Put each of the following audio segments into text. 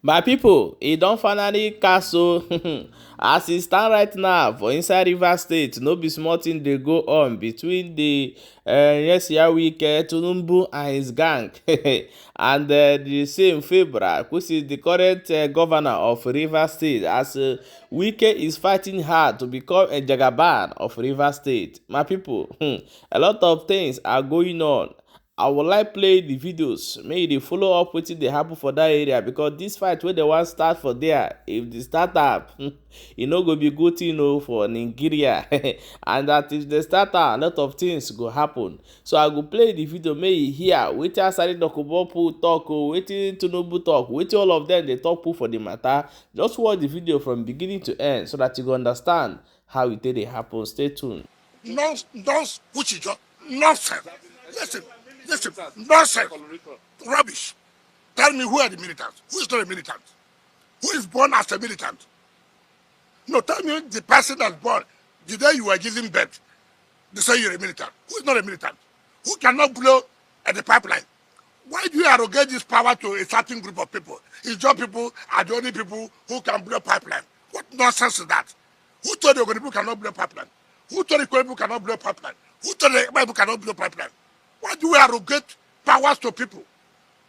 My people, e don finally cast o. As e stand right now for inside Rivers State, no be small thing dey go on between the Wike, Tinubu and his gang and the same Febra, which is the current governor of Rivers State, as Wike is fighting hard to become a Jagaban of Rivers State. My people, a lot of things are going on. I would like play the videos make you dey follow up wetin dey happen for that area, because this fight wey dem wan start for there, if the start am e no go be good thing o for Nigeria and that if dem start am, a lot of things go happen. So I go play the video make you hear wetin Asari Dokubopu talk o, wetin Tinubu talk, wetin all of them dey talk put for the matter. Just watch the video from beginning to end so that you go understand how e take dey happen. Stay tuned. Nonsense, nonsense. Listen, nonsense, rubbish. Tell me, who are the militants? Who is not a militant? Who is born as a militant? No, tell me the person that's born the day you were giving birth. They say you're a militant. Who is not a militant? Who cannot blow at the pipeline? Why do you arrogate this power to a certain group of people? It's just people are the only people who can blow pipeline. What nonsense is that? Who told the people cannot blow pipeline? Who told the people cannot blow pipeline? Who told the people cannot blow pipeline? Why do we arrogate powers to people?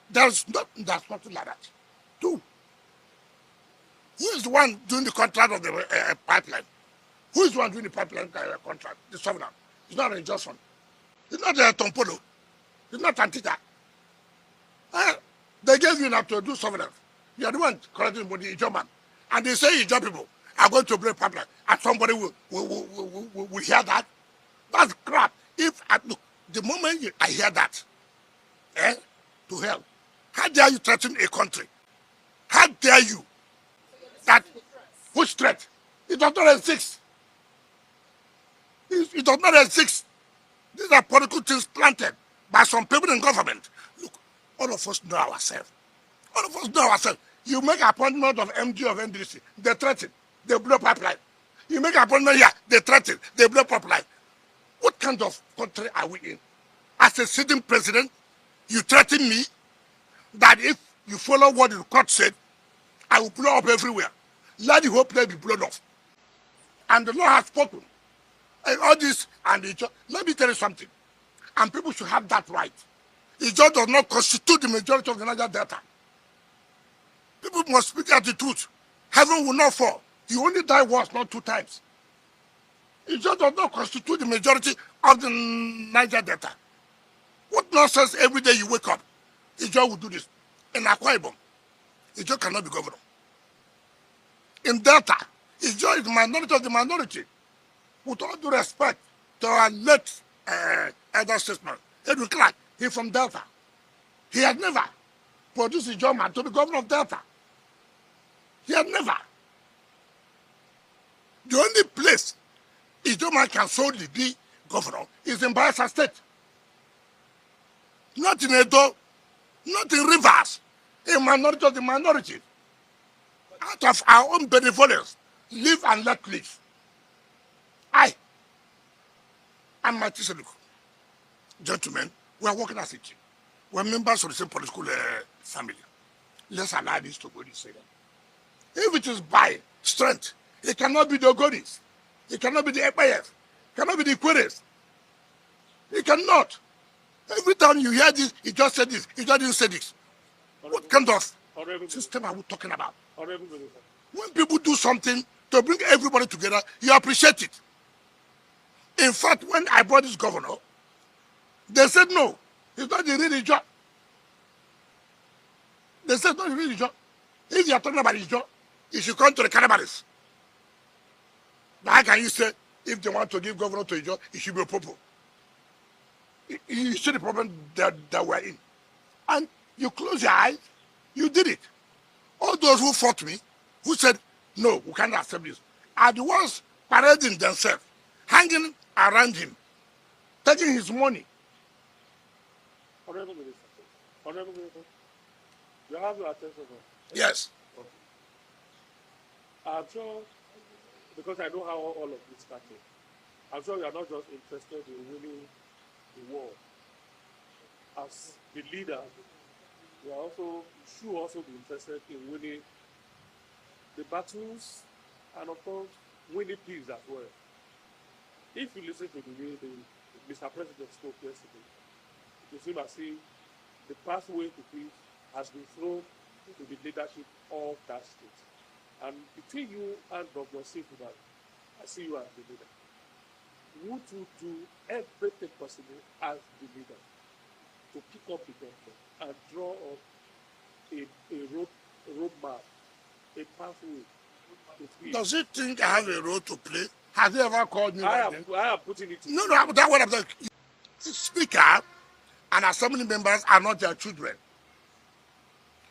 There's nothing like that. Two. Who is the one doing the contract of the pipeline? Who is the one doing the pipeline contract? The sovereign. It's not a Johnson. It's not a Tompolo. It's not Antita. They gave you now to do sovereign. You are the one collecting money, German. And they say Ijaw people are going to break pipeline. And somebody will hear that. That's crap. Look, the moment I hear that, to hell. How dare you threaten a country? How dare you? That which threat? It does not exist. It does not exist. These are political things planted by some people in government. Look, all of us know ourselves. All of us know ourselves. You make appointment of MD of NDC, they threaten, they blow pipeline. You make appointment here, they threaten, they blow pipeline. What kind of country are we in? As a sitting president, you threaten me that if you follow what the court said, I will blow up everywhere. Let the whole place be blown off. And the law has spoken. And all this, and let me tell you something. And people should have that right. It just does not constitute the majority of the Niger Delta. People must speak out the truth. Heaven will not fall. You only die once, not 2 times. It just does not constitute the majority of the Niger Delta. What nonsense every day you wake up? Ijaw will do this. In Akwa Ibom, Ijaw cannot be governor. In Delta, Ijaw is the minority of the minority. With all due respect to our late elder statesman, Edwin Clark, he's from Delta. He had never produced Ijaw man to be governor of Delta. He had never. The only place Ijaw man can solely be governor is in Bayelsa State. Not in Edo, not in Rivers, a minority of the minority. Out of our own benevolence, live and let live. I'm Martin Seluku. Gentlemen, we are working as a team. We are members of the same political family. Let's allow this to go this way. If it is by strength, it cannot be the Ogonis. It cannot be the EPF. It cannot be the Queries. It cannot. Every time you hear this, he just said this, he just didn't say this. What kind of system are we talking about? When people do something to bring everybody together, you appreciate it. In fact, when I brought this governor, they said no, it's not the real job. They said not the real job. If you are talking about his job, you should come to the cannibalists. Now how can you say if they want to give governor to a job, it should be a popo? You see the problem that we're in. And you close your eyes, you did it. All those who fought me, who said, no, we cannot accept this, are the ones parading themselves, hanging around him, taking his money. Honorable Minister, you have your attention on? Yes. Okay. I'm sure, because I know how all of this started, I'm sure you are not just interested in winning the war. As the leader you should also be interested in winning the battles and of course winning peace as well. If you listen to the way Mr. President spoke yesterday, it seems as if the pathway to peace has been thrown into the leadership of that state. And between you and Dr. Sifuman, I see you as the leader. Would you do everything possible as the leader to pick up the government and draw up a roadmap, a pathway to peace? Does he think I have a role to play? Has he ever called me? I am putting it. No, that's what I'm saying. The speaker and assembly members are not their children.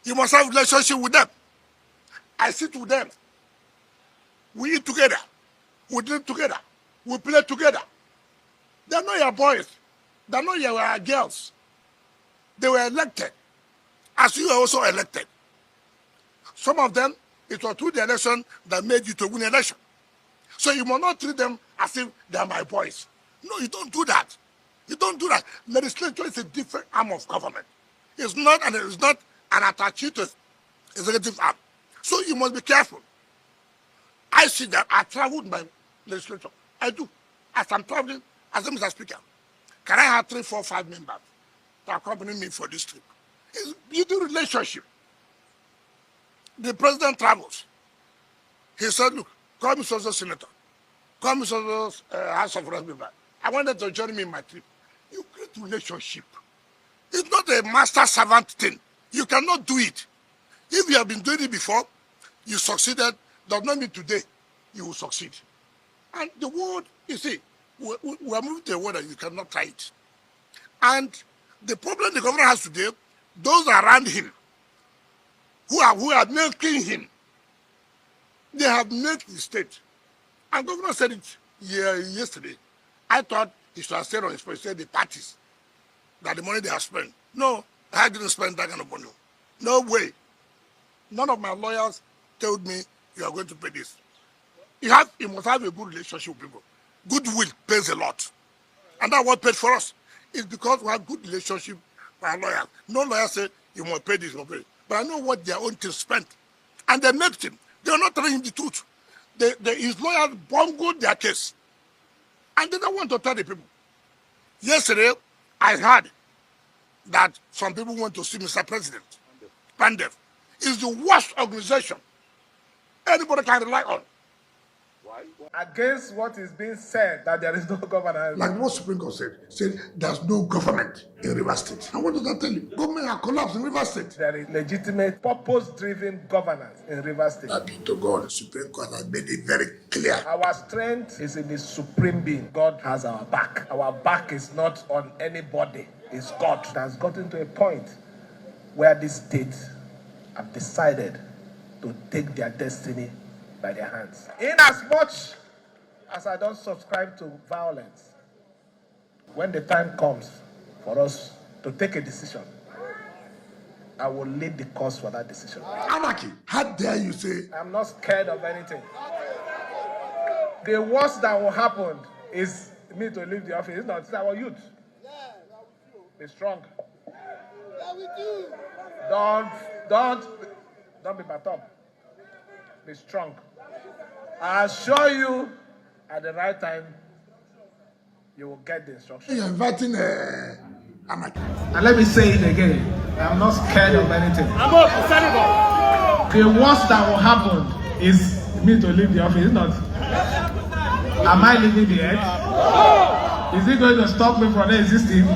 You must have a relationship with them. I sit with them. We eat together. We drink together. We play together. They're not your boys. They're not your girls. They were elected, as you are also elected. Some of them, it was through the election that made you to win the election. So you must not treat them as if they're my boys. No, you don't do that. You don't do that. Legislature is a different arm of government. It's not an attachment to executive arm. So you must be careful. I see that I traveled my legislature. I do. As I'm traveling, as a Mr. Speaker, can I have 3, 4, 5 members to accompany me for this trip? It's a beautiful relationship. The president travels. He said, look, call me social senator. Call me social House of Representatives. I wanted to join me in my trip. You create relationship. It's not a master-servant thing. You cannot do it. If you have been doing it before, you succeeded, does not mean today you will succeed. And the world, you see, we are moving to a world that you cannot try it. And the problem the governor has today, those around him, who are milking him, they have milked the state. And the governor said it yesterday. I thought he should have said on his face, said the parties, that the money they have spent. No, I didn't spend that kind of money. No way. None of my lawyers told me you are going to pay this. You must have a good relationship with people. Goodwill pays a lot. And that's what paid for us. It's because we have good relationship with our lawyers. No lawyer said you must pay this, you must pay it. But I know what their own team spent. And they milked him. They are not telling him the truth. His lawyers bungled their case. And they don't want to tell the people. Yesterday, I heard that some people went to see Mr. President. Pandev is the worst organization anybody can rely on. Why? Against what is being said that there is no governance. Like what Supreme Court said there's no government in River State. And what does that tell you? Government has collapsed in River State. There is legitimate, purpose-driven governance in River State. That be to God, the Supreme Court has made it very clear. Our strength is in the supreme being. God has our back. Our back is not on anybody. It's God. It has gotten to a point where this state have decided to take their destiny by their hands. In as much as I don't subscribe to violence, when the time comes for us to take a decision, I will lead the cause for that decision. Anarchy, how dare you say? I'm not scared of anything. The worst that will happen is me to leave the office. It's not, it's our youth. Be strong. Don't be bottom. Be strong. I assure you, at the right time, you will get the instructions. You're inviting anarchy. And let me say it again. I'm not scared of anything. I'm up, Senator. The worst that will happen is me to leave the office. It's not. Am I leaving the earth? Is it going to stop me from existing?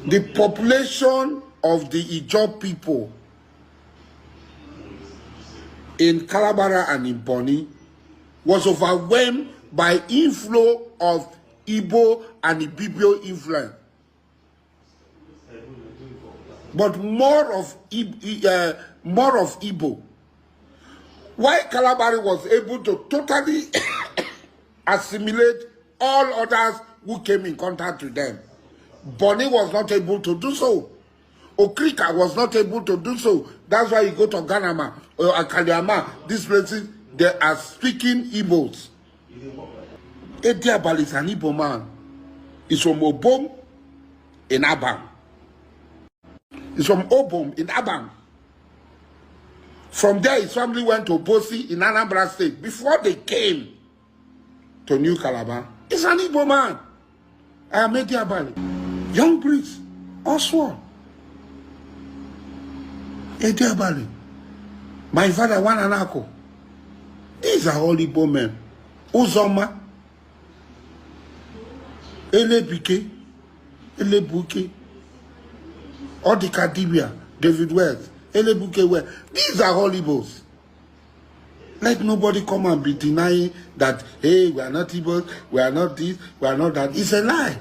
The population of the Ijaw people in Kalabara and in Bonny was overwhelmed by inflow of Igbo and Ibibio influence. But more of Igbo. Why Kalabari was able to totally assimilate all others who came in contact with them. Bonny was not able to do so. Okrika was not able to do so. That's why you go to Ganama or Akaliama, these places, they are speaking Igbos. Ediabal is an Igbo man. He's from Obom in Abam. He's from Obom in Abang. From there, his family went to Bosi in Anambra State. Before they came to New Calabar, he's an Igbo man. I am Ediabali. Young priest, Oswald. Ediabali. My father, Wananako. These are all Igbo men. Uzoma. Elebike. Elebuke. Odikadibia. David Wells. Elebuke Wells. These are all Igbos. Let nobody come and be denying that, hey, we are not Igbos, we are not this, we are not that. It's a lie.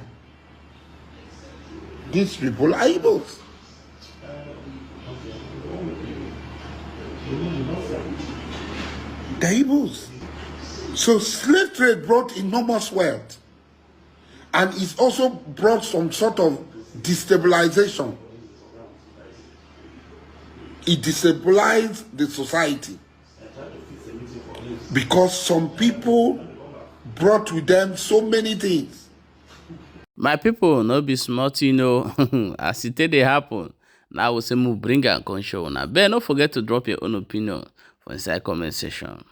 These people are Igbos. They're Igbos. So slave trade brought enormous wealth. And it's also brought some sort of destabilization. It destabilized the society. Because some people brought with them so many things. My people, no be smart, as it dey happen. Now we say move bring and come show. Now, but don't forget to drop your own opinion for inside comment section.